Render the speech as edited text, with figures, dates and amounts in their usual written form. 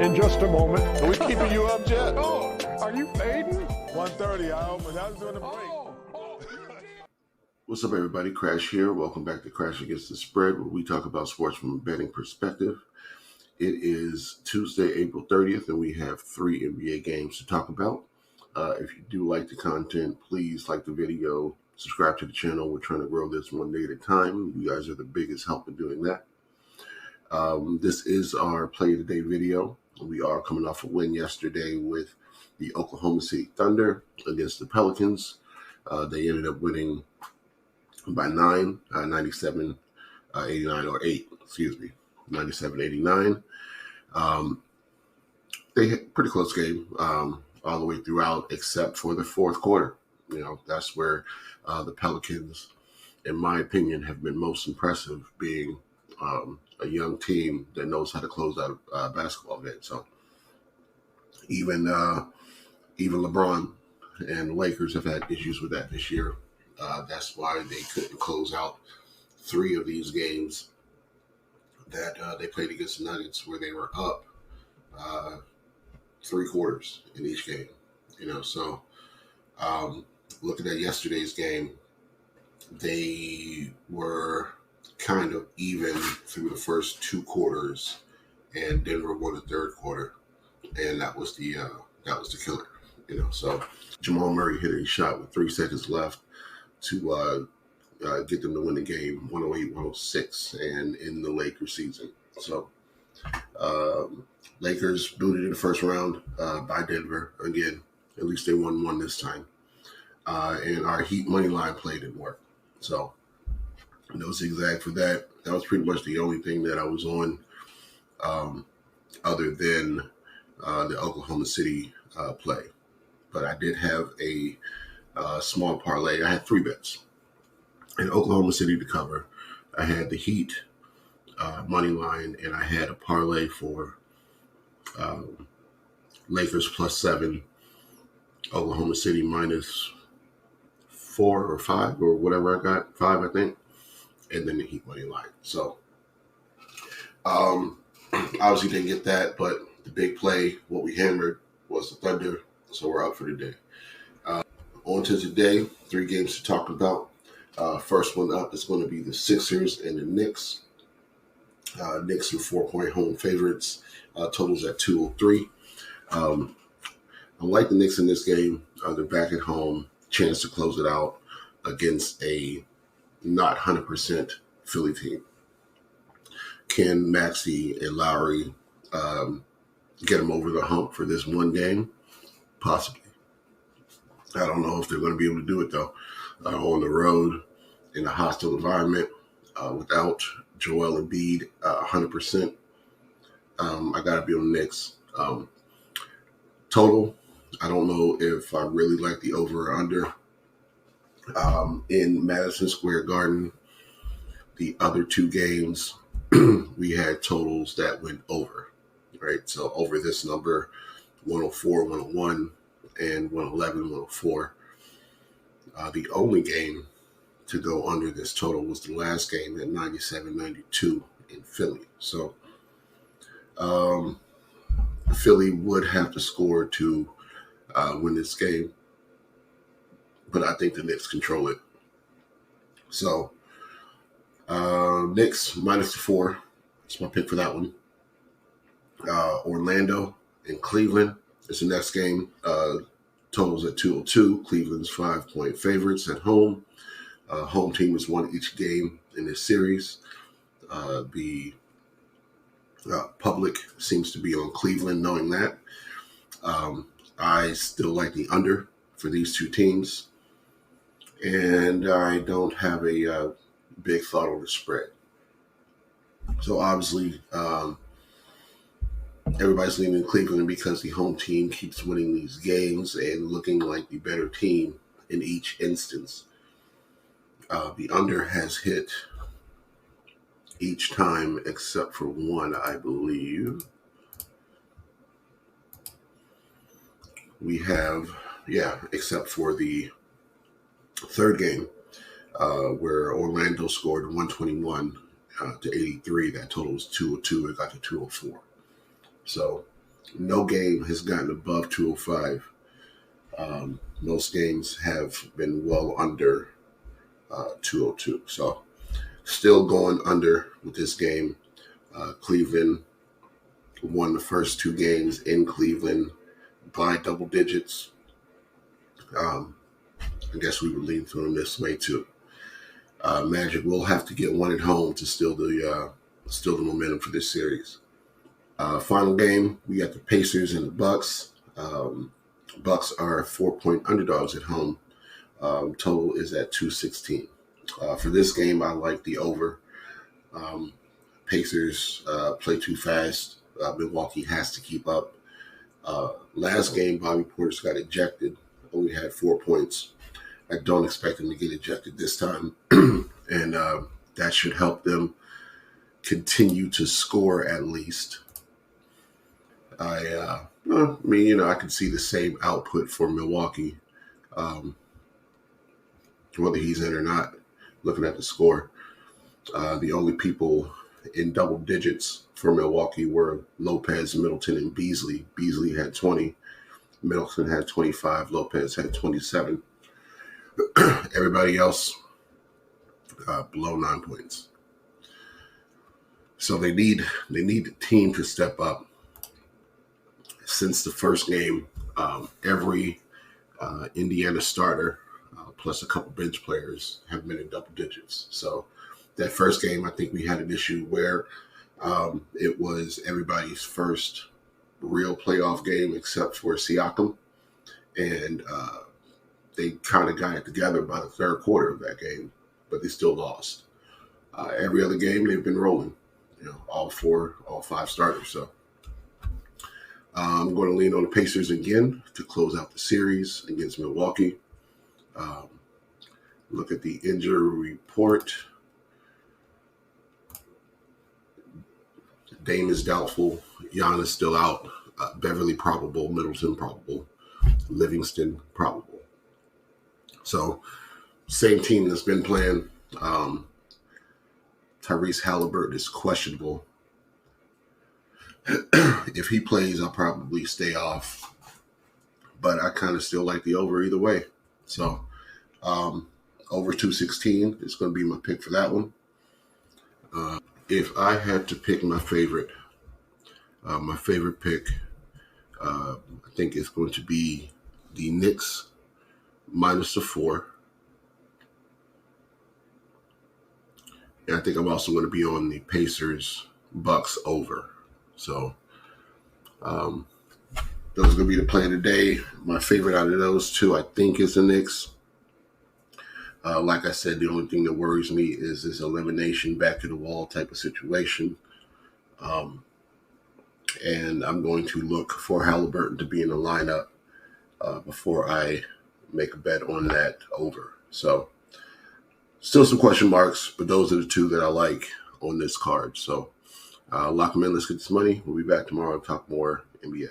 in just a moment. Are we keeping you up, Jet? Oh, are you fading? 1:30, I almost. I was doing the break. What's up, everybody? Crash here. Welcome back to Crash Against the Spread, where we talk about sports from a betting perspective. It is Tuesday, April 30th, and we have 3 NBA games to talk about. If you do like the content, please like the video, subscribe to the channel. We're trying to grow this one day at a time. You guys are the biggest help in doing that. This is our Play of the Day video. We are coming off a win yesterday with the Oklahoma City Thunder against the Pelicans. They ended up winning by 97-89, or 8, 97-89. They had a pretty close game all the way throughout, except for the fourth quarter. You know, that's where the Pelicans, in my opinion, have been most impressive, being a young team that knows how to close out a basketball game. So even LeBron and the Lakers have had issues with that this year. That's why they couldn't close out 3 of these games that they played against the Nuggets, where they were up 3 quarters in each game. You know, so looking at yesterday's game, they were kind of even through the first 2 quarters, and Denver won the third quarter, and that was the killer. You know, so Jamal Murray hit a shot with 3 seconds left to get them to win the game, 108-106, and in the Lakers season. So Lakers booted in the first round by Denver. Again, at least they won one this time. And our Heat money line play didn't work. So no zigzag for that. That was pretty much the only thing that I was on, other than the Oklahoma City play. But I did have a small parlay. I had 3 bets. In Oklahoma City to cover, I had the Heat money line, and I had a parlay for Lakers +7, Oklahoma City -4 or 5 or whatever I got, 5 I think, and then the Heat money line. So obviously didn't get that, but the big play, what we hammered, was the Thunder. So we're up for the day. On to today, 3 games to talk about. First one up is going to be the Sixers and the Knicks. Knicks are 4-point home favorites. Totals at 203. I like the Knicks in this game. They're back at home. Chance to close it out against a not 100% Philly team. Can Maxey and Lowry get them over the hump for this one game? Possibly. I don't know if they're going to be able to do it, though. On the road, in a hostile environment, without Joel Embiid 100%. I got to be on the Knicks. Total, I don't know if I really like the over or under. In Madison Square Garden, the other 2 games, we had totals that went over, right? So over this number, 104, 101, and 111, 104. The only game to go under this total was the last game at 97-92 in Philly. So Philly would have to score to win this game, but I think the Knicks control it. So Knicks -4. That's my pick for that one. Orlando and Cleveland is the next game. Totals at 202. Cleveland's 5-point favorites at home. Home team has won each game in this series. The public seems to be on Cleveland, knowing that. I still like the under for these 2 teams. And I don't have a big thought on the spread. So obviously, everybody's leaning Cleveland because the home team keeps winning these games and looking like the better team in each instance. The under has hit each time except for one, I believe. We have, except for the third game, where Orlando scored 121 to 83. That total was 202. It got to 204. So No game has gotten above 205. Most games have been well under 202. So still going under with this game. Cleveland won the first two games in Cleveland by double digits. I guess we would lean to them this way too. Magic will have to get one at home to steal the momentum for this series. Final game, we got the Pacers and the Bucks. Bucks are 4-point underdogs at home. Total is at 216. For this game, I like the over. Pacers play too fast. Milwaukee has to keep up. Last game, Bobby Portis got ejected. Only had 4 points. I don't expect him to get ejected this time. And that should help them continue to score at least. I could see the same output for Milwaukee, whether he's in or not, looking at the score. The only people in double digits for Milwaukee were Lopez, Middleton, and Beasley. Beasley had 20. Middleton had 25. Lopez had 27. Everybody else below 9 points. So they need the team to step up. Since the first game, every Indiana starter plus a couple bench players have been in double digits. So that first game, I think we had an issue where it was everybody's first real playoff game except for Siakam. And they kind of got it together by the third quarter of that game, but they still lost. Every other game, they've been rolling, all 5 starters. So I'm going to lean on the Pacers again to close out the series against Milwaukee. Look at the injury report. Dame is doubtful. Giannis still out. Beverly probable. Middleton probable. Livingston probable. So, same team that's been playing. Tyrese Halliburton is questionable. If he plays, I'll probably stay off. But I kind of still like the over either way. So, over 216 is going to be my pick for that one. If I had to pick my favorite pick, I think it's going to be the Knicks minus the 4. And I think I'm also going to be on the Pacers Bucks over. So those are going to be the play of the day. My favorite out of those two, I think, is the Knicks. Like I said, the only thing that worries me is this elimination back to the wall type of situation. And I'm going to look for Halliburton to be in the lineup before I make a bet on that over. So still some question marks, but those are the two that I like on this card. So lock them in. Let's get this money. We'll be back tomorrow and talk more NBA.